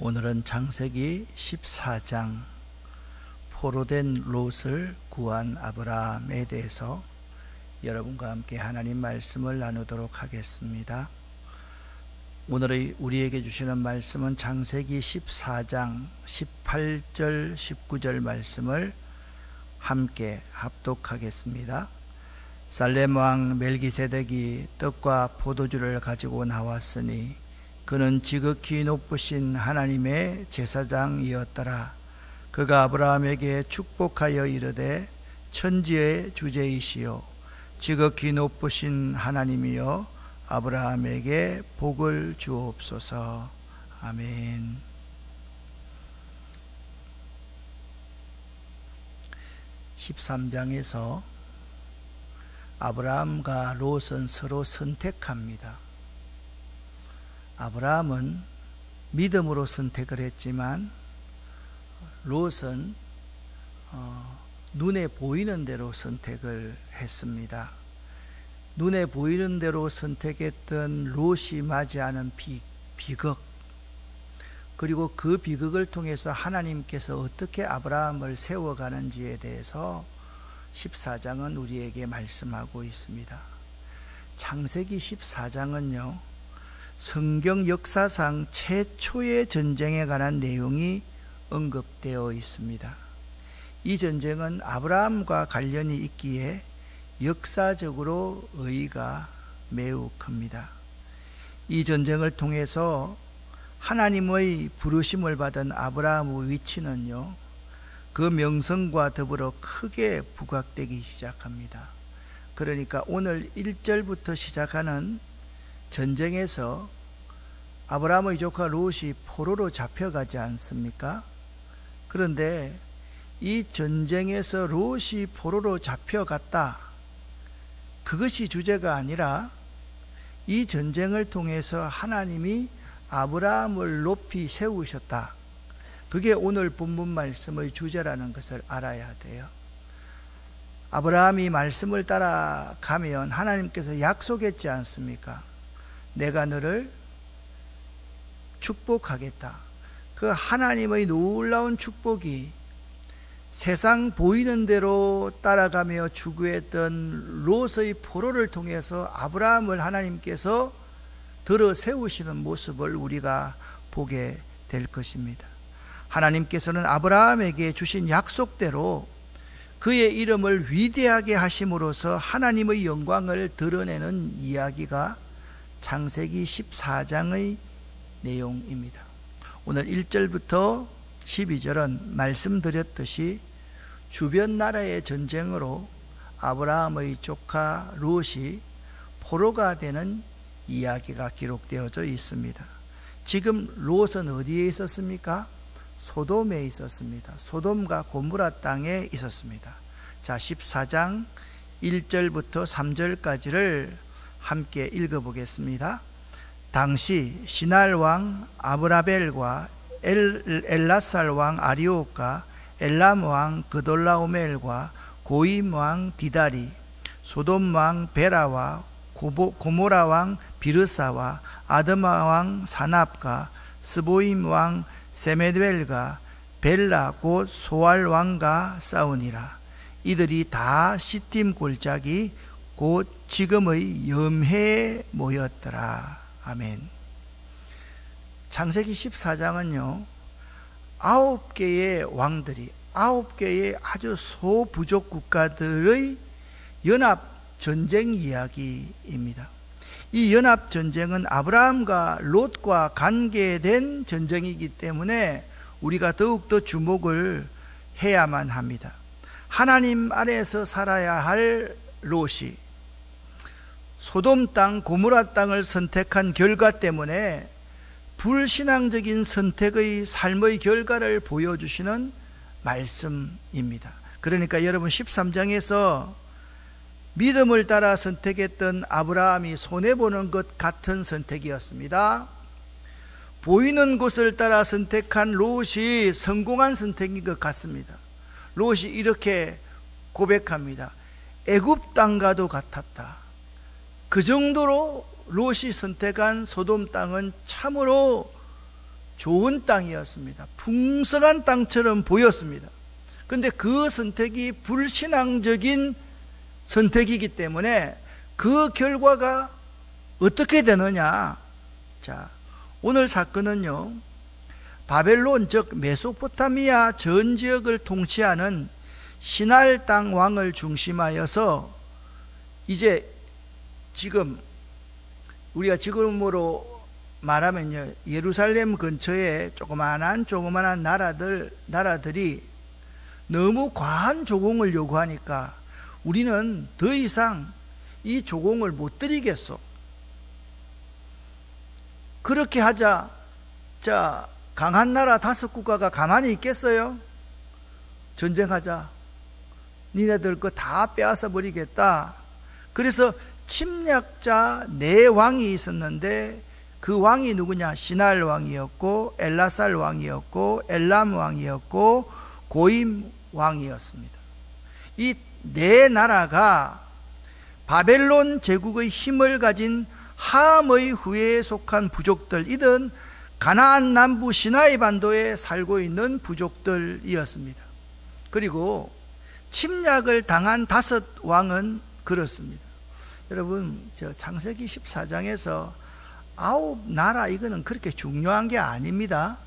오늘은 창세기 14장 포로된 롯을 구한 아브라함에 대해서 여러분과 함께 하나님 말씀을 나누도록 하겠습니다. 오늘 우리에게 주시는 말씀은 창세기 14장 18절 19절 말씀을 함께 합독하겠습니다. 살렘 왕 멜기세덱이 떡과 포도주를 가지고 나왔으니 그는 지극히 높으신 하나님의 제사장이었더라. 그가 아브라함에게 축복하여 이르되 천지의 주제이시요 지극히 높으신 하나님이여 아브라함에게 복을 주옵소서. 아멘. (13장에서) 아브라함과 롯은 서로 선택합니다. 아브라함은 믿음으로 선택을 했지만 롯은 눈에 보이는 대로 선택을 했습니다. 눈에 보이는 대로 선택했던 롯이 맞이하는 비극, 그리고 그 비극을 통해서 하나님께서 어떻게 아브라함을 세워가는지에 대해서 14장은 우리에게 말씀하고 있습니다. 창세기 14장은요 성경 역사상 최초의 전쟁에 관한 내용이 언급되어 있습니다. 이 전쟁은 아브라함과 관련이 있기에 역사적으로 의의가 매우 큽니다. 이 전쟁을 통해서 하나님의 부르심을 받은 아브라함의 위치는요 그 명성과 더불어 크게 부각되기 시작합니다. 그러니까 오늘 1절부터 시작하는 전쟁에서 아브라함의 조카 롯이 포로로 잡혀가지 않습니까? 그런데 이 전쟁에서 롯이 포로로 잡혀갔다, 그것이 주제가 아니라 이 전쟁을 통해서 하나님이 아브라함을 높이 세우셨다, 그게 오늘 본문 말씀의 주제라는 것을 알아야 돼요. 아브라함이 말씀을 따라가면 하나님께서 약속했지 않습니까? 내가 너를 축복하겠다. 그 하나님의 놀라운 축복이 세상 보이는 대로 따라가며 추구했던 롯의 포로를 통해서 아브라함을 하나님께서 들어 세우시는 모습을 우리가 보게 될 것입니다. 하나님께서는 아브라함에게 주신 약속대로 그의 이름을 위대하게 하심으로써 하나님의 영광을 드러내는 이야기가 창세기 14장의 내용입니다. 오늘 1절부터 12절은 말씀드렸듯이 주변 나라의 전쟁으로 아브라함의 조카 롯이 포로가 되는 이야기가 기록되어져 있습니다. 지금 롯은 어디에 있었습니까? 소돔에 있었습니다. 소돔과 고모라 땅에 있었습니다. 자, 14장 1절부터 3절까지를 함께 읽어보겠습니다. 당시 시날 왕 아브라벨과 엘라살 왕 아리오카, 엘람 왕 그돌라오멜과 고임 왕 디다리, 소돔 왕 베라와 고모라 왕 비르사와 아드마 왕 사납과 스보임 왕 세메드벨과 벨라 곧 소알 왕과 싸우니라. 이들이 다 시딤 골짜기 곧 지금의 염해에 모였더라. 아멘. 창세기 14장은요 9개의 왕들이 9개의 아주 소부족 국가들의 연합 전쟁 이야기입니다. 이 연합 전쟁은 아브라함과 롯과 관계된 전쟁이기 때문에 우리가 더욱더 주목을 해야만 합니다. 하나님 아래에서 살아야 할 롯이 소돔 땅 고모라 땅을 선택한 결과 때문에 불신앙적인 선택의 삶의 결과를 보여주시는 말씀입니다. 그러니까 여러분 13장에서 믿음을 따라 선택했던 아브라함이 손해보는 것 같은 선택이었습니다. 보이는 곳을 따라 선택한 롯이 성공한 선택인 것 같습니다. 롯이 이렇게 고백합니다. 애굽 땅과도 같았다. 그 정도로 롯이 선택한 소돔 땅은 참으로 좋은 땅이었습니다. 풍성한 땅처럼 보였습니다. 그런데 그 선택이 불신앙적인 선택이기 때문에 그 결과가 어떻게 되느냐? 자, 오늘 사건은요, 바벨론 즉 메소포타미아 전 지역을 통치하는 시날 땅 왕을 중심하여서 이제 지금 우리가 지금으로 말하면요, 예루살렘 근처에 조그만한 나라들이 너무 과한 조공을 요구하니까 우리는 더 이상 이 조공을 못 드리겠소. 그렇게 하자. 자, 강한 나라 5국가가 가만히 있겠어요? 전쟁하자. 니네들 거 다 빼앗아 버리겠다. 그래서 침략자 4왕이 있었는데 그 왕이 누구냐? 시날 왕이었고 엘라살 왕이었고 엘람 왕이었고 고임 왕이었습니다. 이 4나라가 바벨론 제국의 힘을 가진 함의 후예에 속한 부족들, 이런 가나안 남부 시나이 반도에 살고 있는 부족들이었습니다. 그리고 침략을 당한 5왕은 그렇습니다. 여러분, 저 창세기 14장에서 9나라, 이거는 그렇게 중요한 게 아닙니다.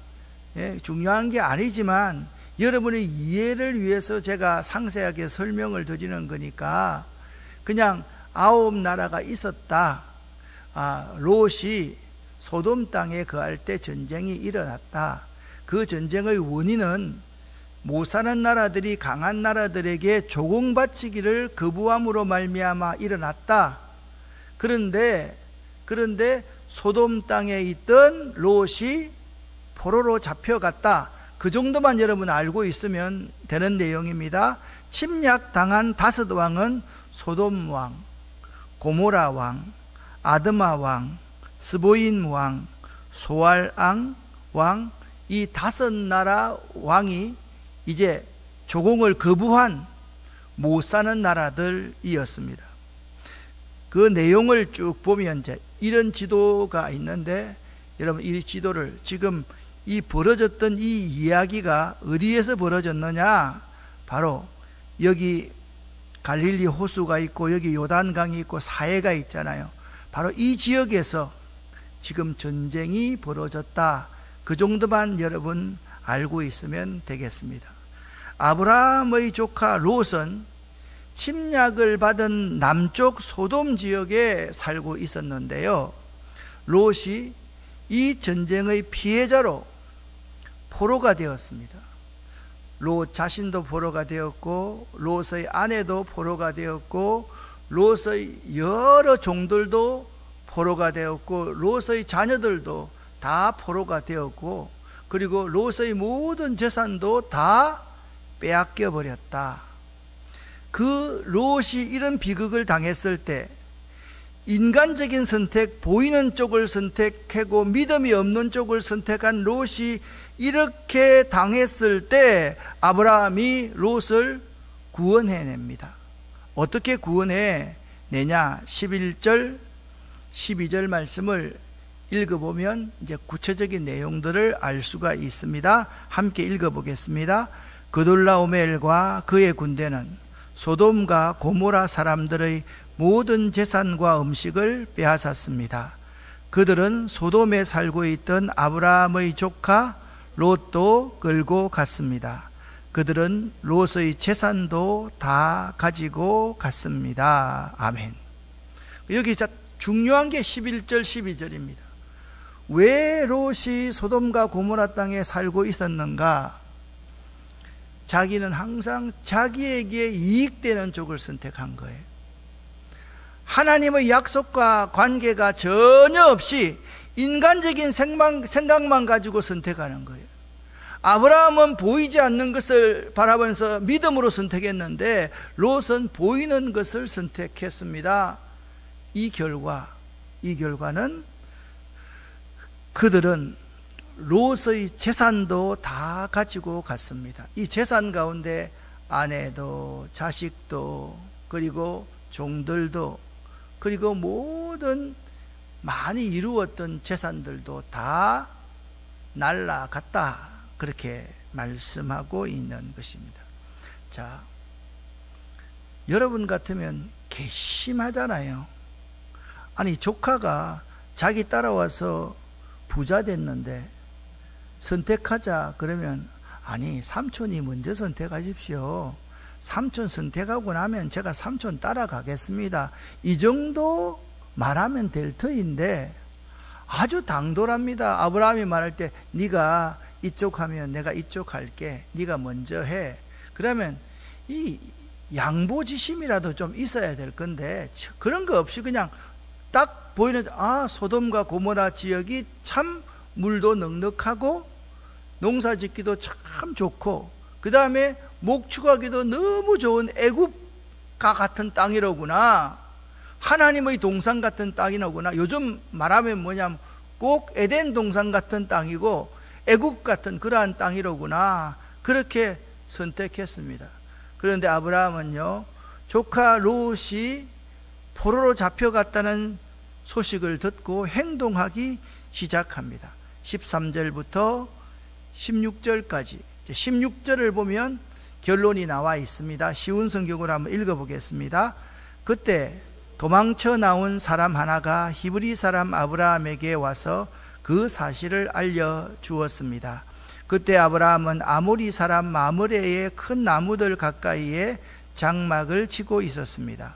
예, 중요한 게 아니지만 여러분의 이해를 위해서 제가 상세하게 설명을 드리는 거니까 그냥 9나라가 있었다. 롯이 소돔 땅에 거할 때 전쟁이 일어났다. 그 전쟁의 원인은 못 사는 나라들이 강한 나라들에게 조공바치기를 거부함으로 말미암아 일어났다. 그런데 소돔 땅에 있던 롯이 포로로 잡혀갔다. 그 정도만 여러분 알고 있으면 되는 내용입니다. 침략당한 5왕은 소돔 왕, 고모라 왕, 아드마 왕, 스보인 왕, 소알 왕, 이 5나라 왕이 이제 조공을 거부한 못 사는 나라들이었습니다. 그 내용을 쭉 보면 이제 이런 지도가 있는데, 여러분 이 지도를 지금 이 벌어졌던 이 이야기가 어디에서 벌어졌느냐? 바로 여기 갈릴리 호수가 있고 여기 요단강이 있고 사해가 있잖아요. 바로 이 지역에서 지금 전쟁이 벌어졌다. 그 정도만 여러분 알고 있으면 되겠습니다. 아브라함의 조카 롯은 침략을 받은 남쪽 소돔 지역에 살고 있었는데요, 롯이 이 전쟁의 피해자로 포로가 되었습니다. 롯 자신도 포로가 되었고 롯의 아내도 포로가 되었고 롯의 여러 종들도 포로가 되었고 롯의 자녀들도 다 포로가 되었고, 그리고 롯의 모든 재산도 다 빼앗겨 버렸다. 그 롯이 이런 비극을 당했을 때 인간적인 선택, 보이는 쪽을 선택하고 믿음이 없는 쪽을 선택한 롯이 이렇게 당했을 때 아브라함이 롯을 구원해냅니다. 어떻게 구원해내냐? 11절 12절 말씀을 읽어보면 이제 구체적인 내용들을 알 수가 있습니다. 함께 읽어보겠습니다. 그돌라오멜과 그의 군대는 소돔과 고모라 사람들의 모든 재산과 음식을 빼앗았습니다. 그들은 소돔에 살고 있던 아브라함의 조카 롯도 끌고 갔습니다. 그들은 롯의 재산도 다 가지고 갔습니다. 아멘. 여기 중요한 게 11절 12절입니다. 왜 롯이 소돔과 고모라 땅에 살고 있었는가? 자기는 항상 자기에게 이익되는 쪽을 선택한 거예요. 하나님의 약속과 관계가 전혀 없이 인간적인 생각만 가지고 선택하는 거예요. 아브라함은 보이지 않는 것을 바라보면서 믿음으로 선택했는데 롯은 보이는 것을 선택했습니다. 이 결과는 그들은 롯의 재산도 다 가지고 갔습니다. 이 재산 가운데 아내도 자식도 그리고 종들도 그리고 모든 많이 이루었던 재산들도 다 날아갔다, 그렇게 말씀하고 있는 것입니다. 자, 여러분 같으면 괘씸하잖아요. 아니, 조카가 자기 따라와서 부자 됐는데 선택하자 그러면, 아니, 삼촌이 먼저 선택하십시오. 삼촌 선택하고 나면 제가 삼촌 따라가겠습니다, 이 정도 말하면 될 터인데 아주 당돌합니다. 아브라함이 말할 때 네가 이쪽 하면 내가 이쪽 할게, 네가 먼저 해. 그러면 이 양보지심이라도 좀 있어야 될 건데 그런 거 없이 그냥 딱 보이는, 소돔과 고모라 지역이 참 물도 넉넉하고 농사짓기도 참 좋고 그 다음에 목축하기도 너무 좋은 애굽과 같은 땅이로구나, 하나님의 동산 같은 땅이로구나. 요즘 말하면 뭐냐면 꼭 에덴 동산 같은 땅이고 애굽 같은 그러한 땅이로구나, 그렇게 선택했습니다. 그런데 아브라함은요, 조카 롯이 포로로 잡혀갔다는 소식을 듣고 행동하기 시작합니다. 13절부터 16절까지, 16절을 보면 결론이 나와 있습니다. 쉬운 성경으로 한번 읽어보겠습니다. 그때 도망쳐 나온 사람 하나가 히브리 사람 아브라함에게 와서 그 사실을 알려주었습니다. 그때 아브라함은 아모리 사람 마므레의 큰 나무들 가까이에 장막을 치고 있었습니다.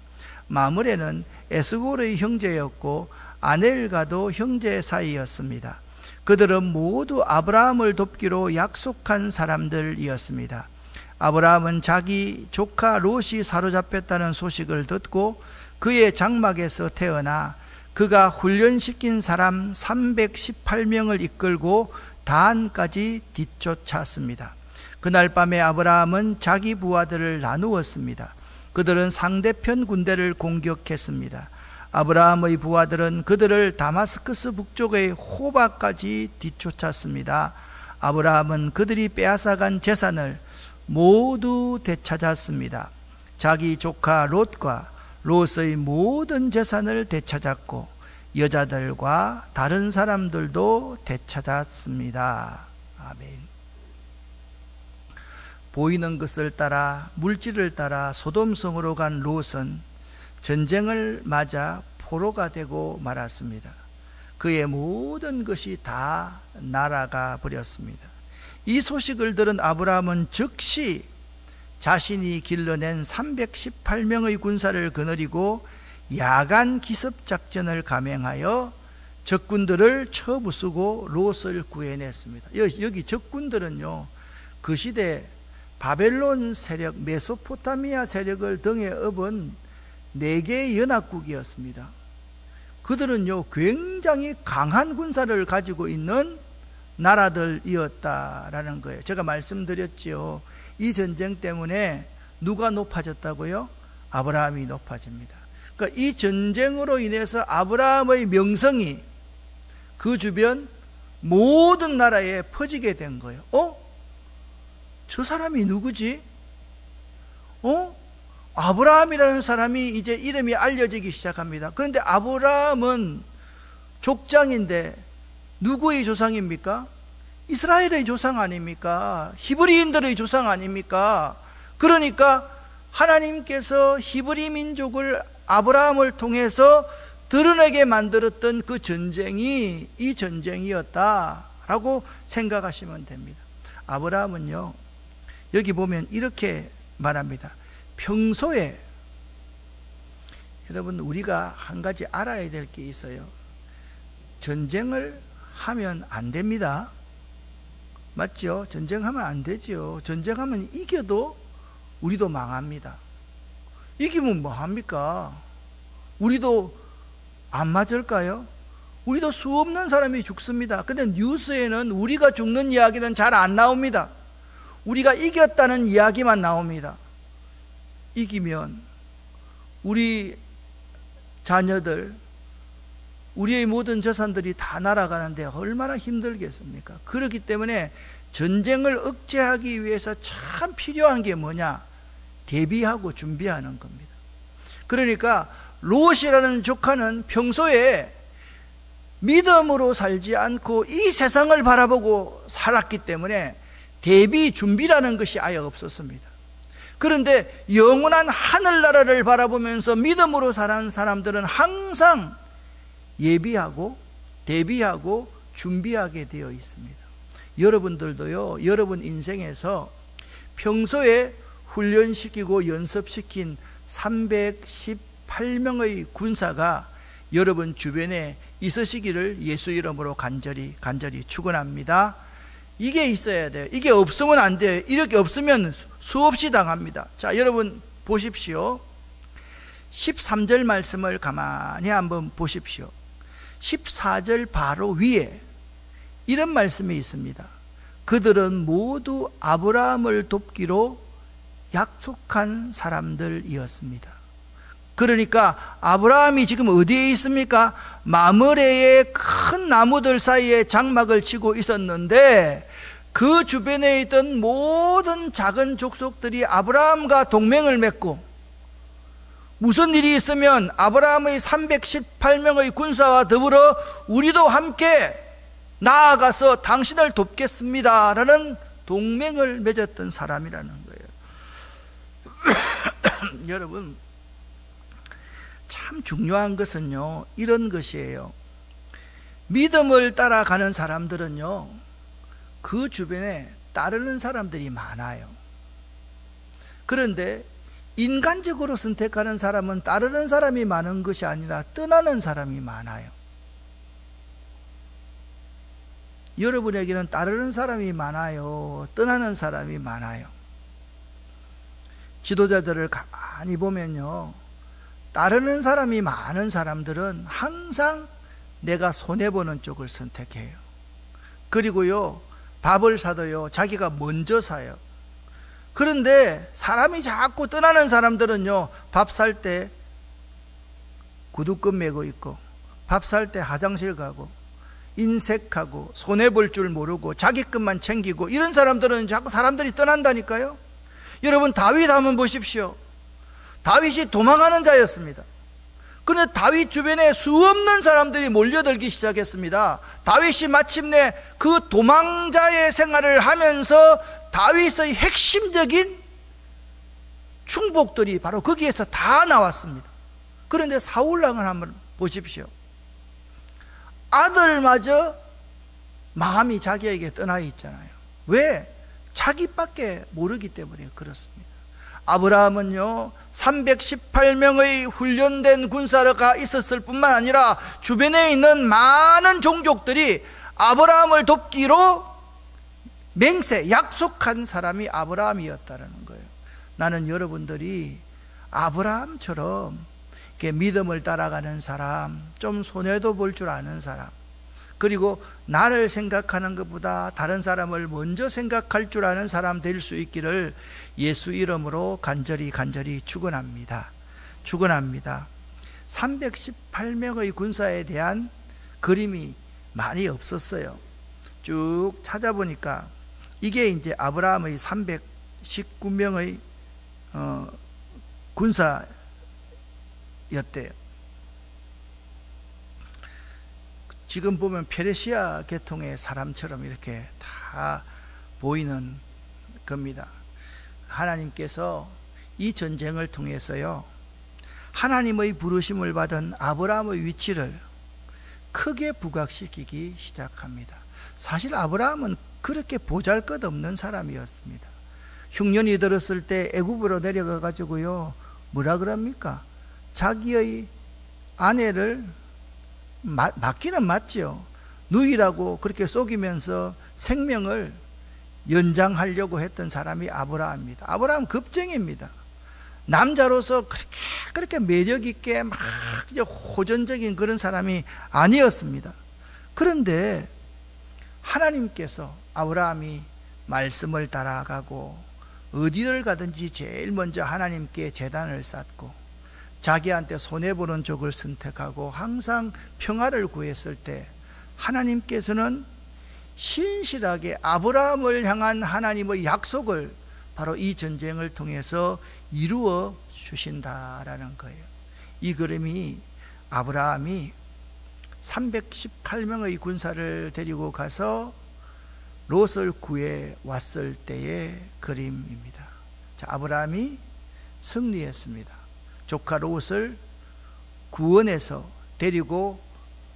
마므레는 에스골의 형제였고 아넬과도 형제 사이였습니다. 그들은 모두 아브라함을 돕기로 약속한 사람들이었습니다. 아브라함은 자기 조카 롯이 사로잡혔다는 소식을 듣고 그의 장막에서 태어나 그가 훈련시킨 사람 318명을 이끌고 단까지 뒤쫓았습니다. 그날 밤에 아브라함은 자기 부하들을 나누었습니다. 그들은 상대편 군대를 공격했습니다. 아브라함의 부하들은 그들을 다마스커스 북쪽의 호바까지 뒤쫓았습니다. 아브라함은 그들이 빼앗아간 재산을 모두 되찾았습니다. 자기 조카 롯과 롯의 모든 재산을 되찾았고 여자들과 다른 사람들도 되찾았습니다. 아멘. 보이는 것을 따라, 물질을 따라 소돔성으로 간 롯은 전쟁을 맞아 포로가 되고 말았습니다. 그의 모든 것이 다 날아가 버렸습니다. 이 소식을 들은 아브라함은 즉시 자신이 길러낸 318명의 군사를 거느리고 야간 기습작전을 감행하여 적군들을 쳐부수고 롯을 구해냈습니다. 여기 적군들은요, 그 시대 바벨론 세력, 메소포타미아 세력을 등에 업은 4개의 연합국이었습니다. 그들은요, 굉장히 강한 군사를 가지고 있는 나라들이었다라는 거예요. 제가 말씀드렸지요. 이 전쟁 때문에 누가 높아졌다고요? 아브라함이 높아집니다. 그러니까 이 전쟁으로 인해서 아브라함의 명성이 그 주변 모든 나라에 퍼지게 된 거예요. 저 사람이 누구지? 아브라함이라는 사람이 이제 이름이 알려지기 시작합니다. 그런데 아브라함은 족장인데 누구의 조상입니까? 이스라엘의 조상 아닙니까? 히브리인들의 조상 아닙니까? 그러니까 하나님께서 히브리 민족을 아브라함을 통해서 드러내게 만들었던 그 전쟁이 이 전쟁이었다라고 생각하시면 됩니다. 아브라함은요, 여기 보면 이렇게 말합니다. 평소에 여러분, 우리가 한 가지 알아야 될 게 있어요. 전쟁을 하면 안 됩니다. 맞죠? 전쟁하면 안 되죠. 전쟁하면 이겨도 우리도 망합니다. 이기면 뭐 합니까? 우리도 안 맞을까요? 우리도 수없는 사람이 죽습니다. 근데 뉴스에는 우리가 죽는 이야기는 잘 안 나옵니다. 우리가 이겼다는 이야기만 나옵니다. 이기면 우리 자녀들, 우리의 모든 재산들이 다 날아가는데 얼마나 힘들겠습니까? 그렇기 때문에 전쟁을 억제하기 위해서 참 필요한 게 뭐냐? 대비하고 준비하는 겁니다. 그러니까 롯이라는 조카는 평소에 믿음으로 살지 않고 이 세상을 바라보고 살았기 때문에 대비 준비라는 것이 아예 없었습니다. 그런데 영원한 하늘나라를 바라보면서 믿음으로 살아가는 사람들은 항상 예비하고 대비하고 준비하게 되어 있습니다. 여러분들도요, 여러분 인생에서 평소에 훈련시키고 연습시킨 318명의 군사가 여러분 주변에 있으시기를 예수 이름으로 간절히 축원합니다. 이게 있어야 돼요. 이게 없으면 안 돼요. 이렇게 없으면 수없이 당합니다. 자, 여러분 보십시오. 13절 말씀을 가만히 한번 보십시오. 14절 바로 위에 이런 말씀이 있습니다. 그들은 모두 아브라함을 돕기로 약속한 사람들이었습니다. 그러니까 아브라함이 지금 어디에 있습니까? 마므레의 큰 나무들 사이에 장막을 치고 있었는데 그 주변에 있던 모든 작은 족속들이 아브라함과 동맹을 맺고 무슨 일이 있으면 아브라함의 318명의 군사와 더불어 우리도 함께 나아가서 당신을 돕겠습니다 라는 동맹을 맺었던 사람이라는 거예요. 여러분, 참 중요한 것은요, 이런 것이에요. 믿음을 따라가는 사람들은요, 그 주변에 따르는 사람들이 많아요. 그런데 인간적으로 선택하는 사람은 따르는 사람이 많은 것이 아니라 떠나는 사람이 많아요. 여러분에게는 따르는 사람이 많아요, 떠나는 사람이 많아요. 지도자들을 가만히 보면요, 따르는 사람이 많은 사람들은 항상 내가 손해보는 쪽을 선택해요. 그리고요, 밥을 사도요, 자기가 먼저 사요. 그런데 사람이 자꾸 떠나는 사람들은요, 밥 살 때 구두끈 메고 있고, 밥 살 때 화장실 가고, 인색하고, 손해볼 줄 모르고, 자기 것만 챙기고, 이런 사람들은 자꾸 사람들이 떠난다니까요. 여러분, 다윗 한번 보십시오. 다윗이 도망하는 자였습니다. 그런데 다윗 주변에 수없는 사람들이 몰려들기 시작했습니다. 다윗이 마침내 그 도망자의 생활을 하면서 다윗의 핵심적인 충복들이 바로 거기에서 다 나왔습니다. 그런데 사울왕을 한번 보십시오. 아들마저 마음이 자기에게 떠나 있잖아요. 왜? 자기밖에 모르기 때문에 그렇습니다. 아브라함은요, 318명의 훈련된 군사가 있었을 뿐만 아니라 주변에 있는 많은 종족들이 아브라함을 돕기로 맹세, 약속한 사람이 아브라함이었다는 거예요. 나는 여러분들이 아브라함처럼 이렇게 믿음을 따라가는 사람, 좀 손해도 볼 줄 아는 사람, 그리고 나를 생각하는 것보다 다른 사람을 먼저 생각할 줄 아는 사람 될 수 있기를 예수 이름으로 간절히 축원합니다. 318명의 군사에 대한 그림이 많이 없었어요. 쭉 찾아보니까 이게 이제 아브라함의 319명의 군사였대요. 지금 보면 페르시아 계통의 사람처럼 이렇게 다 보이는 겁니다. 하나님께서 이 전쟁을 통해서요, 하나님의 부르심을 받은 아브라함의 위치를 크게 부각시키기 시작합니다. 사실 아브라함은 그렇게 보잘것없는 사람이었습니다. 흉년이 들었을 때 애굽으로 내려가 가지고요, 뭐라 그럽니까? 자기의 아내를 맞기는 맞죠. 누이라고 그렇게 속이면서 생명을 연장하려고 했던 사람이 아브라함입니다. 아브라함 겁쟁입니다. 남자로서 그렇게 매력 있게 막 호전적인 그런 사람이 아니었습니다. 그런데 하나님께서 아브라함이 말씀을 따라가고 어디를 가든지 제일 먼저 하나님께 제단을 쌓고 자기한테 손해보는 쪽을 선택하고 항상 평화를 구했을 때 하나님께서는 신실하게 아브라함을 향한 하나님의 약속을 바로 이 전쟁을 통해서 이루어 주신다라는 거예요. 이 그림이 아브라함이 318명의 군사를 데리고 가서 롯을 구해 왔을 때의 그림입니다. 자, 아브라함이 승리했습니다. 조카 롯을 구원해서 데리고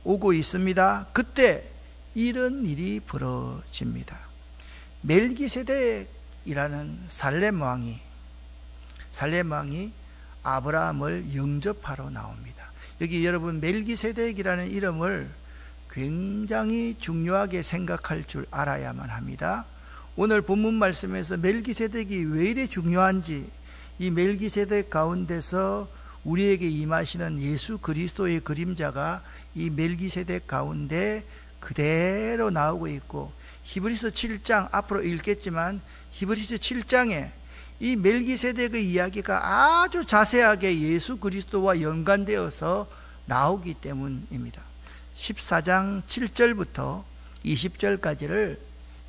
오고 있습니다. 그때 이런 일이 벌어집니다. 멜기세덱이라는 살렘 왕이 아브라함을 영접하러 나옵니다. 여기 여러분, 멜기세덱이라는 이름을 굉장히 중요하게 생각할 줄 알아야만 합니다. 오늘 본문 말씀에서 멜기세덱이 왜 이리 중요한지, 이 멜기세덱 가운데서 우리에게 임하시는 예수 그리스도의 그림자가 이 멜기세덱 가운데 그대로 나오고 있고, 히브리서 7장 앞으로 읽겠지만 히브리서 7장에 이 멜기세덱의 이야기가 아주 자세하게 예수 그리스도와 연관되어서 나오기 때문입니다. 14장 7절부터 20절까지를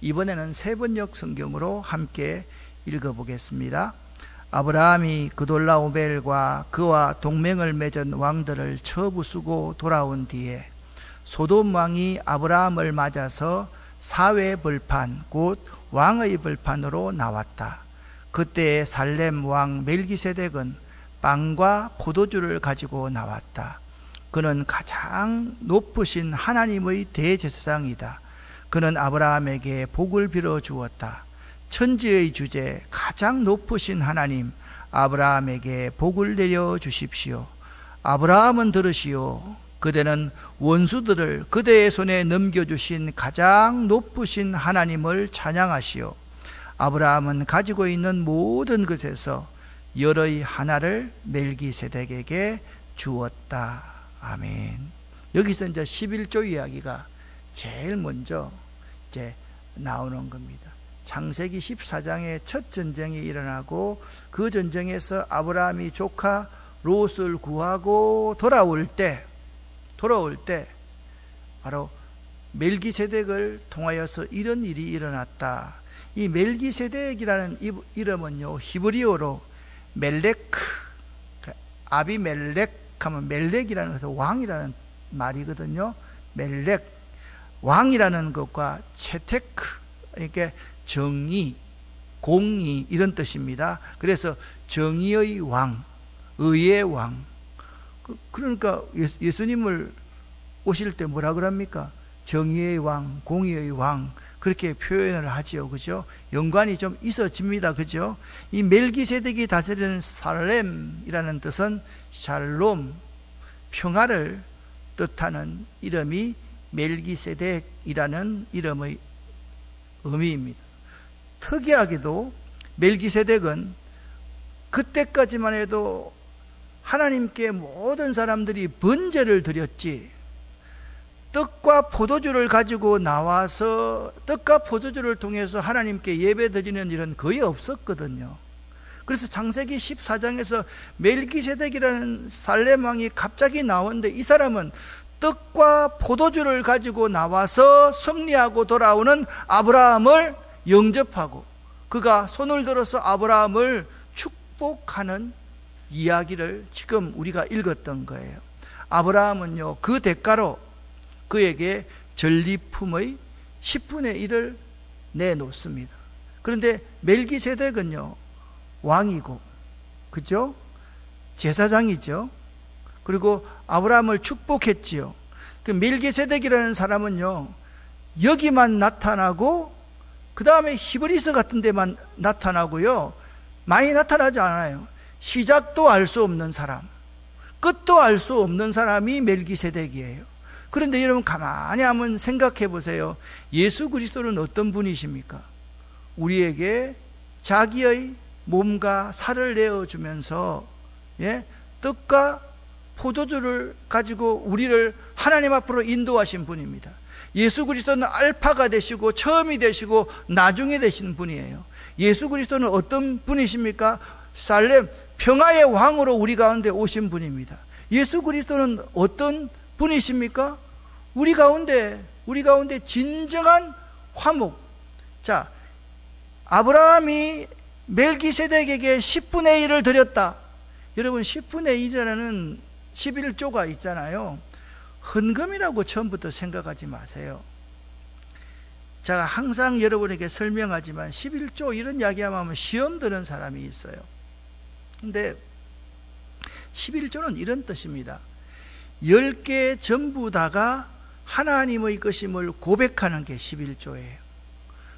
이번에는 세번역 성경으로 함께 읽어보겠습니다. 아브라함이 그돌라오멜과 그와 동맹을 맺은 왕들을 처부수고 돌아온 뒤에 소돔 왕이 아브라함을 맞아서 사회 벌판, 곧 왕의 벌판으로 나왔다. 그때 살렘 왕 멜기세덱은 빵과 포도주를 가지고 나왔다. 그는 가장 높으신 하나님의 대제사장이다. 그는 아브라함에게 복을 빌어 주었다. 천지의 주제 가장 높으신 하나님, 아브라함에게 복을 내려 주십시오. 아브라함은 들으시오. 그대는 원수들을 그대의 손에 넘겨주신 가장 높으신 하나님을 찬양하시오. 아브라함은 가지고 있는 모든 것에서 열의 하나를 멜기세덱에게 주었다. 아멘. 여기서 이제 11조 이야기가 제일 먼저 이제 나오는 겁니다. 창세기 14장에 첫 전쟁이 일어나고, 그 전쟁에서 아브라함이 조카 롯을 구하고 돌아올 때 바로 멜기세덱을 통하여서 이런 일이 일어났다. 이 멜기세덱이라는 이름은요, 히브리어로 멜렉, 아비멜렉 하면 멜렉이라는 것은 왕이라는 말이거든요. 멜렉, 왕이라는 것과 채테크, 이렇게 정의, 공의 이런 뜻입니다. 그래서 정의의 왕, 의의 왕. 그러니까 예수님을 오실 때 뭐라 그럽니까? 정의의 왕, 공의의 왕, 그렇게 표현을 하지요. 그죠? 연관이 좀 있어집니다. 그죠? 이 멜기세덱이 다스리는 살렘이라는 뜻은 샬롬, 평화를 뜻하는 이름이 멜기세덱이라는 이름의 의미입니다. 특이하게도 멜기세덱은 그때까지만 해도 하나님께 모든 사람들이 번제를 드렸지, 떡과 포도주를 가지고 나와서 떡과 포도주를 통해서 하나님께 예배 드리는 일은 거의 없었거든요. 그래서 창세기 14장에서 멜기세덱이라는 살렘 왕이 갑자기 나오는데, 이 사람은 떡과 포도주를 가지고 나와서 승리하고 돌아오는 아브라함을 영접하고, 그가 손을 들어서 아브라함을 축복하는 이야기를 지금 우리가 읽었던 거예요. 아브라함은요, 그 대가로 그에게 전리품의 10분의 1을 내놓습니다. 그런데 멜기세덱은요, 왕이고, 그죠? 제사장이죠. 그리고 아브라함을 축복했지요. 그 멜기세덱이라는 사람은요, 여기만 나타나고 그 다음에 히브리서 같은 데만 나타나고요, 많이 나타나지 않아요. 시작도 알 수 없는 사람, 끝도 알 수 없는 사람이 멜기세덱이에요. 그런데 여러분 가만히 한번 생각해 보세요. 예수 그리스도는 어떤 분이십니까? 우리에게 자기의 몸과 살을 내어주면서 떡과 포도주를 가지고 우리를 하나님 앞으로 인도하신 분입니다. 예수 그리스도는 알파가 되시고 처음이 되시고 나중에 되신 분이에요. 예수 그리스도는 어떤 분이십니까? 살렘 평화의 왕으로 우리 가운데 오신 분입니다. 예수 그리스도는 어떤 분이십니까? 우리 가운데 진정한 화목. 자, 아브라함이 멜기세덱에게 10분의 1을 드렸다. 여러분, 10분의 1이라는 11조가 있잖아요. 헌금이라고 처음부터 생각하지 마세요. 제가 항상 여러분에게 설명하지만 11조 이런 이야기하면 시험 드는 사람이 있어요. 근데 11조는 이런 뜻입니다. 10개 전부 다가 하나님의 것임을 고백하는 게 11조예요.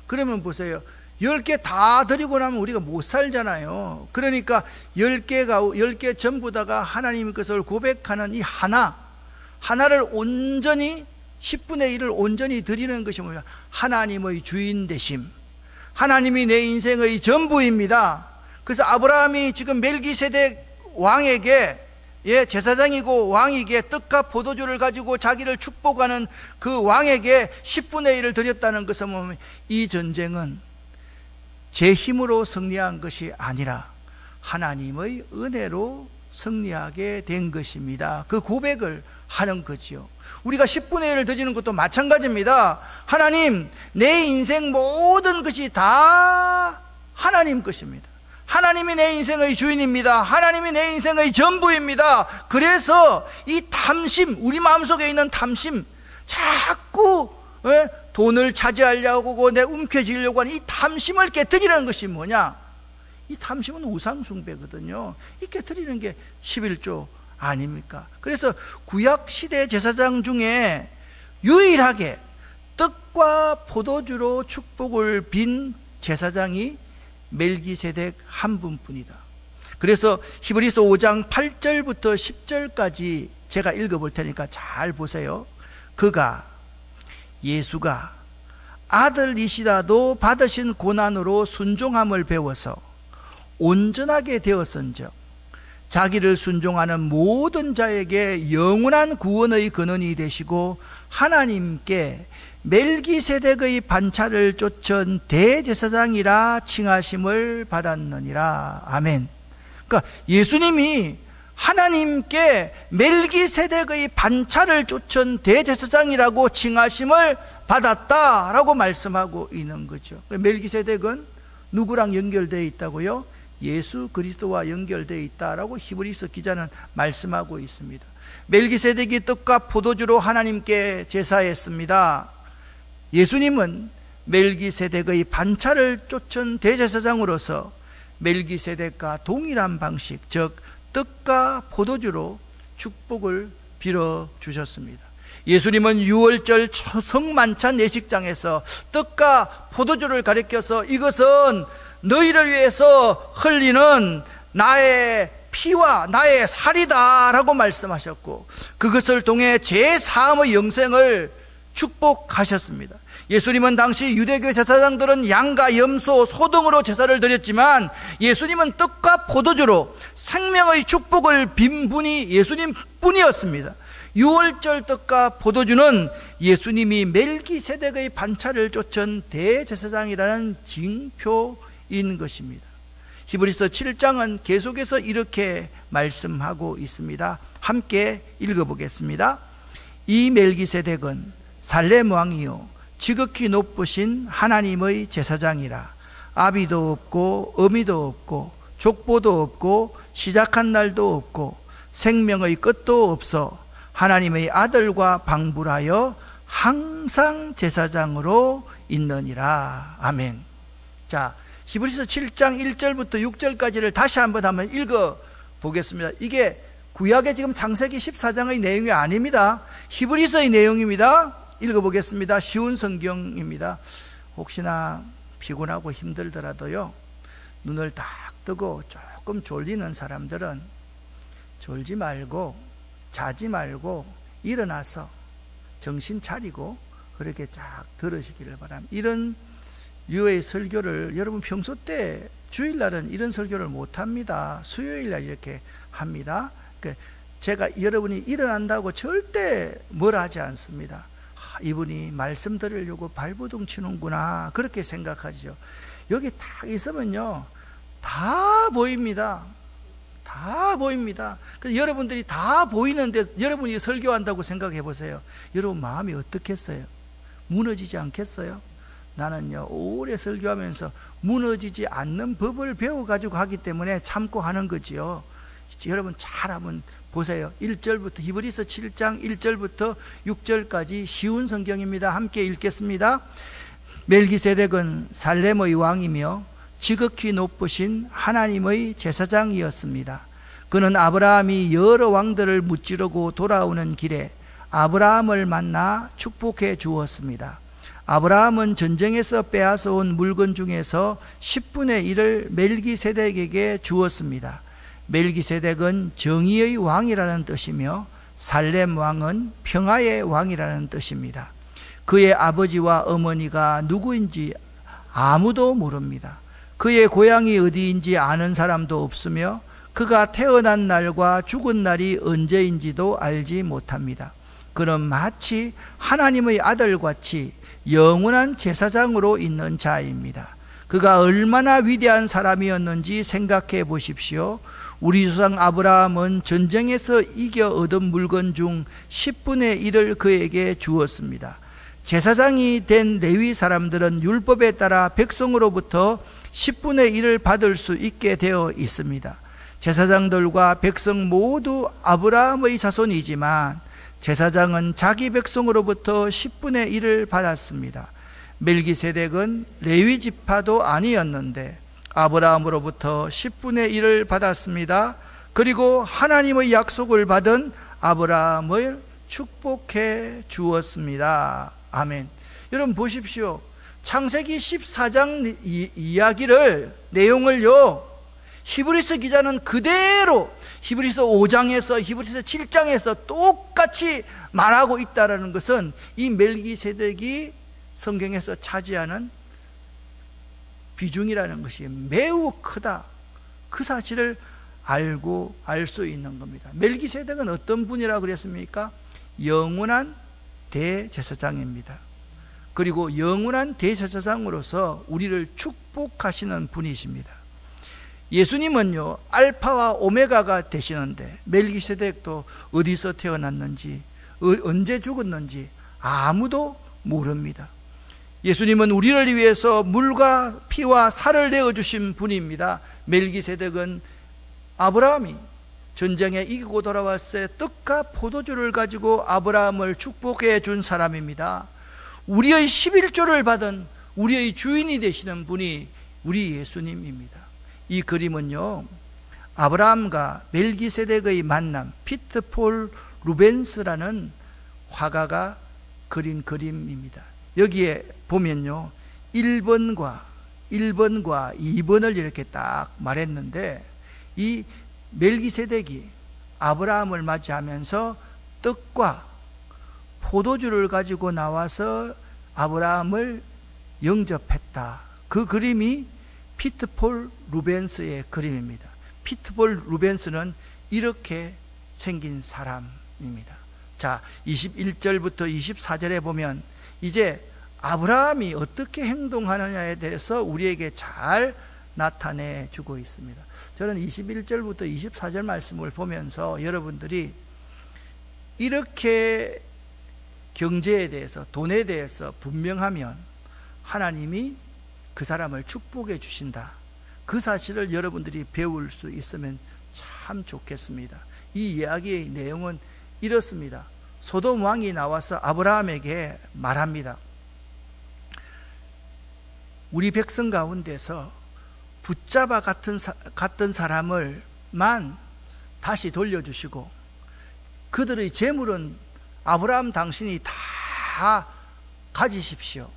그러면 보세요. 10개 다 드리고 나면 우리가 못 살잖아요. 그러니까 10개 전부 다가 하나님의 것을 고백하는 이 하나를 온전히 10분의 1을 온전히 드리는 것이 뭐냐? 하나님의 주인 되심, 하나님이 내 인생의 전부입니다. 그래서 아브라함이 지금 멜기세덱 왕에게, 제사장이고 왕에게 떡과 포도주를 가지고 자기를 축복하는 그 왕에게 10분의 1을 드렸다는 것은 뭐냐면 이 전쟁은 제 힘으로 승리한 것이 아니라 하나님의 은혜로 승리하게 된 것입니다. 그 고백을 하는 거지요. 우리가 10분의 1을 드리는 것도 마찬가지입니다. 하나님, 내 인생 모든 것이 다 하나님 것입니다. 하나님이 내 인생의 주인입니다. 하나님이 내 인생의 전부입니다. 그래서 이 탐심, 우리 마음속에 있는 탐심, 자꾸 돈을 차지하려고 내 움켜쥐려고 하는 이 탐심을 깨뜨리는 것이 뭐냐? 이 탐심은 우상숭배거든요. 이 깨뜨리는 게 11조 아닙니까? 그래서 구약시대 제사장 중에 유일하게 떡과 포도주로 축복을 빈 제사장이 멜기세덱 한 분뿐이다. 그래서 히브리서 5장 8절부터 10절까지 제가 읽어볼 테니까 잘 보세요. 예수가 아들이시라도 받으신 고난으로 순종함을 배워서 온전하게 되었은즉 자기를 순종하는 모든 자에게 영원한 구원의 근원이 되시고 하나님께 멜기세덱의 반차를 쫓은 대제사장이라 칭하심을 받았느니라. 아멘. 그러니까 예수님이 하나님께 멜기세덱의 반차를 쫓은 대제사장이라고 칭하심을 받았다라고 말씀하고 있는 거죠. 멜기세덱은 누구랑 연결되어 있다고요? 예수 그리스도와 연결되어 있다라고 히브리서 기자는 말씀하고 있습니다. 멜기세덱이 떡과 포도주로 하나님께 제사했습니다. 예수님은 멜기세덱의 반차를 쫓은 대제사장으로서 멜기세덱과 동일한 방식, 즉 떡과 포도주로 축복을 빌어 주셨습니다. 예수님은 유월절 성만찬 예식장에서 떡과 포도주를 가리켜서 이것은 너희를 위해서 흘리는 나의 피와 나의 살이다 라고 말씀하셨고, 그것을 통해 제3의 영생을 축복하셨습니다. 예수님은 당시 유대교 제사장들은 양과 염소, 소 등으로 제사를 드렸지만 예수님은 떡과 포도주로 생명의 축복을 빈 분이 예수님 뿐이었습니다. 유월절 떡과 포도주는 예수님이 멜기세덱의 반차를 쫓은 대제사장이라는 징표인 것입니다. 히브리서 7장은 계속해서 이렇게 말씀하고 있습니다. 함께 읽어보겠습니다. 이 멜기세덱은 살렘 왕이요 지극히 높으신 하나님의 제사장이라. 아비도 없고 어미도 없고 족보도 없고 시작한 날도 없고 생명의 끝도 없어 하나님의 아들과 방불하여 항상 제사장으로 있느니라. 아멘. 자, 히브리서 7장 1절부터 6절까지를 다시 한번 읽어보겠습니다. 이게 구약의 지금 창세기 14장의 내용이 아닙니다. 히브리서의 내용입니다. 읽어보겠습니다. 쉬운 성경입니다. 혹시나 피곤하고 힘들더라도요, 눈을 딱 뜨고 조금 졸리는 사람들은 졸지 말고 자지 말고 일어나서 정신 차리고 그렇게 쫙 들으시기를 바랍니다. 이런 류의 설교를 여러분 평소 때 주일날은 이런 설교를 못합니다. 수요일날 이렇게 합니다. 제가 여러분이 일어난다고 절대 뭐라 하지 않습니다. 이분이 말씀 들으려고 발버둥 치는구나 그렇게 생각하죠. 여기 딱 있으면요 다 보입니다. 다 보입니다. 그래서 여러분들이 다 보이는데 여러분이 설교한다고 생각해 보세요. 여러분 마음이 어떻겠어요? 무너지지 않겠어요? 나는요 오래 설교하면서 무너지지 않는 법을 배워가지고 하기 때문에 참고 하는 거지요. 여러분 잘 한번 보세요. 1절부터 히브리서 7장 1절부터 6절까지 쉬운 성경입니다. 함께 읽겠습니다. 멜기세덱은 살렘의 왕이며 지극히 높으신 하나님의 제사장이었습니다. 그는 아브라함이 여러 왕들을 무찌르고 돌아오는 길에 아브라함을 만나 축복해 주었습니다. 아브라함은 전쟁에서 빼앗아온 물건 중에서 10분의 1을 멜기세덱에게 주었습니다. 멜기세덱은 정의의 왕이라는 뜻이며 살렘 왕은 평화의 왕이라는 뜻입니다. 그의 아버지와 어머니가 누구인지 아무도 모릅니다. 그의 고향이 어디인지 아는 사람도 없으며 그가 태어난 날과 죽은 날이 언제인지도 알지 못합니다. 그는 마치 하나님의 아들같이 영원한 제사장으로 있는 자입니다. 그가 얼마나 위대한 사람이었는지 생각해 보십시오. 우리 조상 아브라함은 전쟁에서 이겨 얻은 물건 중 10분의 1을 그에게 주었습니다. 제사장이 된 레위 사람들은 율법에 따라 백성으로부터 10분의 1을 받을 수 있게 되어 있습니다. 제사장들과 백성 모두 아브라함의 자손이지만 제사장은 자기 백성으로부터 10분의 1을 받았습니다. 멜기세덱은 레위 지파도 아니었는데 아브라함으로부터 10분의 1을 받았습니다. 그리고 하나님의 약속을 받은 아브라함을 축복해 주었습니다. 아멘. 여러분 보십시오. 창세기 14장 이야기를 내용을요, 히브리서 기자는 그대로 히브리서 5장에서 히브리서 7장에서 똑같이 말하고 있다는 것은 이 멜기세덱이 성경에서 차지하는 비중이라는 것이 매우 크다, 그 사실을 알 수 있는 겁니다. 멜기세덱은 어떤 분이라고 그랬습니까? 영원한 대제사장입니다. 그리고 영원한 대제사장으로서 우리를 축복하시는 분이십니다. 예수님은요, 알파와 오메가가 되시는데 멜기세덱도 어디서 태어났는지 언제 죽었는지 아무도 모릅니다. 예수님은 우리를 위해서 물과 피와 살을 내어주신 분입니다. 멜기세덱은 아브라함이 전쟁에 이기고 돌아왔을 때 떡과 포도주를 가지고 아브라함을 축복해 준 사람입니다. 우리의 11조를 받은 우리의 주인이 되시는 분이 우리 예수님입니다. 이 그림은요, 아브라함과 멜기세덱의 만남, 피트 폴 루벤스라는 화가가 그린 그림입니다. 여기에 보면요, 1번과 2번을 이렇게 딱 말했는데, 이 멜기세덱이 아브라함을 맞이하면서 떡과 포도주를 가지고 나와서 아브라함을 영접했다. 그 그림이 피트폴 루벤스의 그림입니다. 피트폴 루벤스는 이렇게 생긴 사람입니다. 자, 21절부터 24절에 보면 이제 아브라함이 어떻게 행동하느냐에 대해서 우리에게 잘 나타내 주고 있습니다. 저는 21절부터 24절 말씀을 보면서 여러분들이 이렇게 경제에 대해서, 돈에 대해서 분명하면 하나님이 그 사람을 축복해 주신다, 그 사실을 여러분들이 배울 수 있으면 참 좋겠습니다. 이 이야기의 내용은 이렇습니다. 소돔 왕이 나와서 아브라함에게 말합니다. 우리 백성 가운데서 붙잡아 갔던 사람을만 다시 돌려주시고 그들의 재물은 아브라함 당신이 다 가지십시오.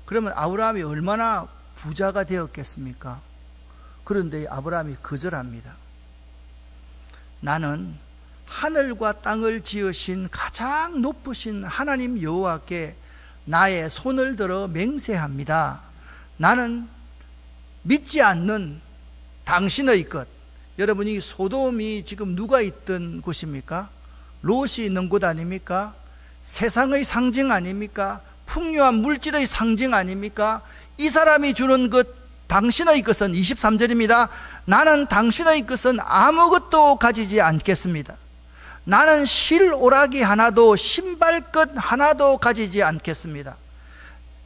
그러면 아브라함이 얼마나 부자가 되었겠습니까? 그런데 아브라함이 거절합니다. 나는 하늘과 땅을 지으신 가장 높으신 하나님 여호와께 나의 손을 들어 맹세합니다. 나는 믿지 않는 당신의 것, 여러분이 소돔이 지금 누가 있던 곳입니까? 롯이 있는 곳 아닙니까? 세상의 상징 아닙니까? 풍요한 물질의 상징 아닙니까? 이 사람이 주는 것, 당신의 것은 23절입니다. 나는 당신의 것은 아무것도 가지지 않겠습니다. 나는 실오라기 하나도 신발끈 하나도 가지지 않겠습니다.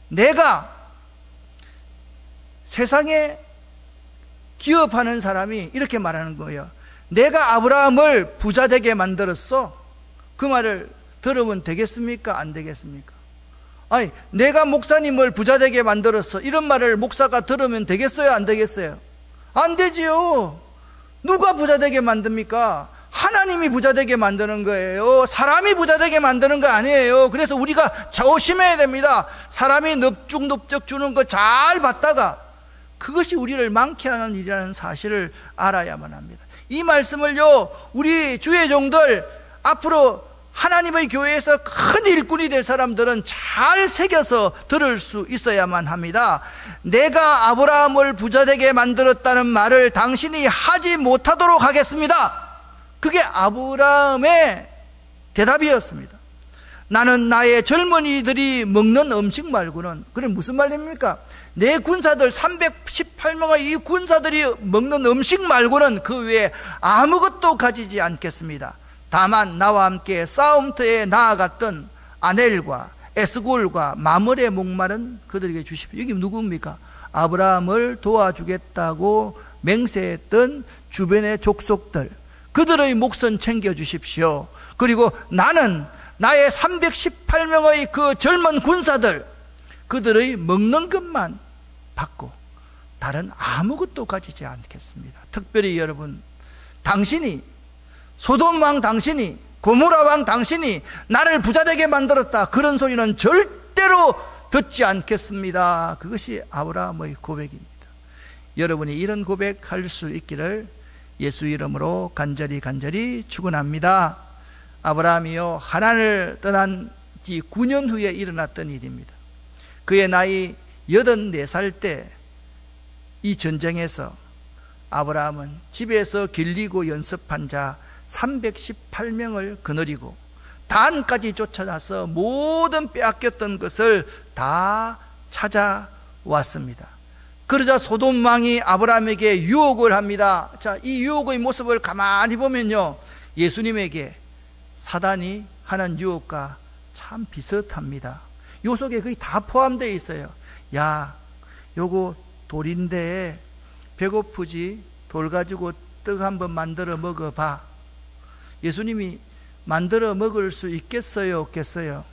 내가 세상에 기업하는 사람이 이렇게 말하는 거예요. 내가 아브라함을 부자 되게 만들었어. 그 말을 들으면 되겠습니까? 안 되겠습니까? 아니, 내가 목사님을 부자 되게 만들었어. 이런 말을 목사가 들으면 되겠어요? 안 되겠어요? 안 되지요. 누가 부자 되게 만듭니까? 하나님이 부자 되게 만드는 거예요. 사람이 부자 되게 만드는 거 아니에요. 그래서 우리가 조심해야 됩니다. 사람이 넙죽넙죽 주는 거 잘 받다가 그것이 우리를 망케 하는 일이라는 사실을 알아야만 합니다. 이 말씀을요, 우리 주의 종들, 앞으로 하나님의 교회에서 큰 일꾼이 될 사람들은 잘 새겨서 들을 수 있어야만 합니다. 내가 아브라함을 부자되게 만들었다는 말을 당신이 하지 못하도록 하겠습니다. 그게 아브라함의 대답이었습니다. 나는 나의 젊은이들이 먹는 음식 말고는, 그래 무슨 말입니까? 내 군사들 318명의 이 군사들이 먹는 음식 말고는 그 외에 아무것도 가지지 않겠습니다. 다만 나와 함께 싸움터에 나아갔던 아넬과 에스골과 마물의 목마른 그들에게 주십시오. 여기 누굽니까? 아브라함을 도와주겠다고 맹세했던 주변의 족속들, 그들의 몫은 챙겨주십시오. 그리고 나는 나의 318명의 그 젊은 군사들, 그들의 먹는 것만 받고 다른 아무것도 가지지 않겠습니다. 특별히 여러분, 당신이, 소돔 왕 당신이, 고모라 왕 당신이 나를 부자되게 만들었다, 그런 소리는 절대로 듣지 않겠습니다. 그것이 아브라함의 고백입니다. 여러분이 이런 고백할 수 있기를 예수 이름으로 간절히 축원합니다. 아브라함이요, 하란을 떠난 지 9년 후에 일어났던 일입니다. 그의 나이 84살 때 이 전쟁에서 아브라함은 집에서 길리고 연습한 자 318명을 거느리고 단까지 쫓아나서 모든 빼앗겼던 것을 다 찾아왔습니다. 그러자 소돔 왕이 아브라함에게 유혹을 합니다. 자, 이 유혹의 모습을 가만히 보면요, 예수님에게 사단이 하는 유혹과 참 비슷합니다. 요 속에 거의 다 포함되어 있어요. 야, 요거 돌인데 배고프지? 돌 가지고 떡 한번 만들어 먹어봐. 예수님이 만들어 먹을 수 있겠어요? 없겠어요?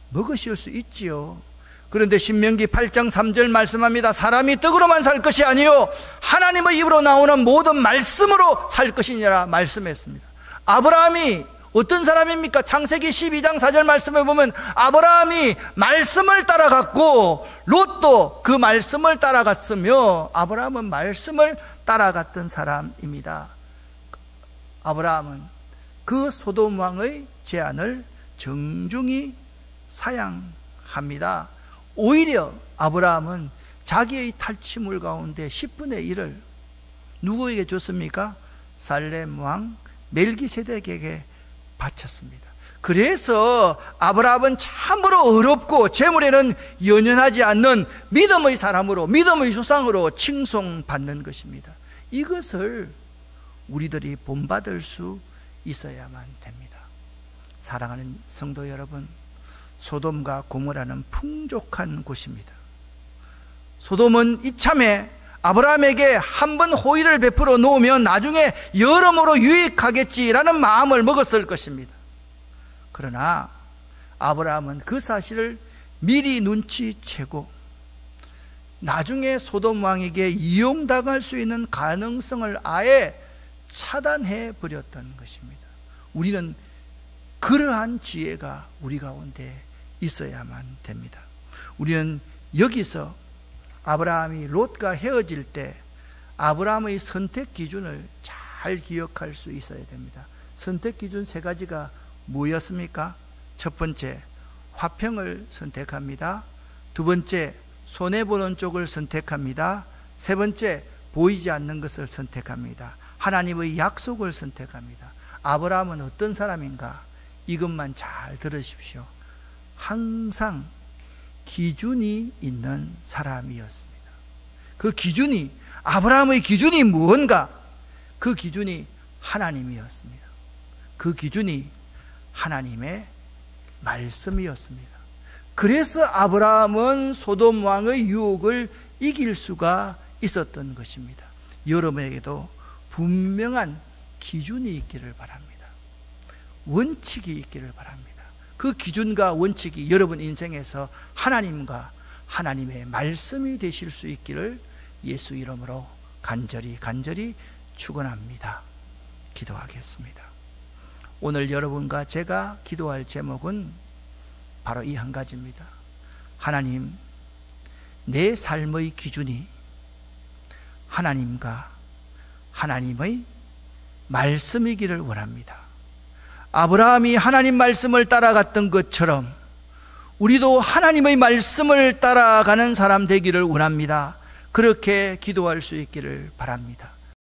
먹으실 수 있지요. 그런데 신명기 8장 3절 말씀합니다. 사람이 떡으로만 살 것이 아니요 하나님의 입으로 나오는 모든 말씀으로 살 것이니라 말씀했습니다. 아브라함이 어떤 사람입니까? 창세기 12장 4절 말씀에 보면 아브라함이 말씀을 따라갔고 롯도 그 말씀을 따라갔으며 아브라함은 말씀을 따라갔던 사람입니다. 아브라함은 그 소돔 왕의 제안을 정중히 사양합니다. 오히려 아브라함은 자기의 탈취물 가운데 10분의 1을 누구에게 줬습니까? 살렘 왕 멜기세덱에게 바쳤습니다. 그래서 아브라함은 참으로 어렵고 재물에는 연연하지 않는 믿음의 사람으로, 믿음의 조상으로 칭송받는 것입니다. 이것을 우리들이 본받을 수 있어야만 됩니다. 사랑하는 성도 여러분, 소돔과 고모라는 풍족한 곳입니다. 소돔은 이참에 아브라함에게 한 번 호의를 베풀어 놓으면 나중에 여러모로 유익하겠지라는 마음을 먹었을 것입니다. 그러나 아브라함은 그 사실을 미리 눈치채고 나중에 소돔 왕에게 이용당할 수 있는 가능성을 아예 차단해 버렸던 것입니다. 우리는 그러한 지혜가 우리 가운데 있어야만 됩니다. 우리는 여기서 아브라함이 롯과 헤어질 때 아브라함의 선택 기준을 잘 기억할 수 있어야 됩니다. 선택 기준 3가지가 뭐였습니까? 첫 번째, 화평을 선택합니다. 두 번째, 손해보는 쪽을 선택합니다. 세 번째, 보이지 않는 것을 선택합니다. 하나님의 약속을 선택합니다. 아브라함은 어떤 사람인가? 이것만 잘 들으십시오. 항상 기준이 있는 사람이었습니다. 그 기준이, 아브라함의 기준이 무언가? 그 기준이 하나님이었습니다. 그 기준이 하나님의 말씀이었습니다. 그래서 아브라함은 소돔 왕의 유혹을 이길 수가 있었던 것입니다. 여러분에게도 분명한 기준이 있기를 바랍니다. 원칙이 있기를 바랍니다. 그 기준과 원칙이 여러분 인생에서 하나님과 하나님의 말씀이 되실 수 있기를 예수 이름으로 간절히 축원합니다. 기도하겠습니다. 오늘 여러분과 제가 기도할 제목은 바로 이 한 가지입니다. 하나님, 내 삶의 기준이 하나님과 하나님의 말씀이기를 원합니다. 아브라함이 하나님 말씀을 따라갔던 것처럼 우리도 하나님의 말씀을 따라가는 사람 되기를 원합니다. 그렇게 기도할 수 있기를 바랍니다.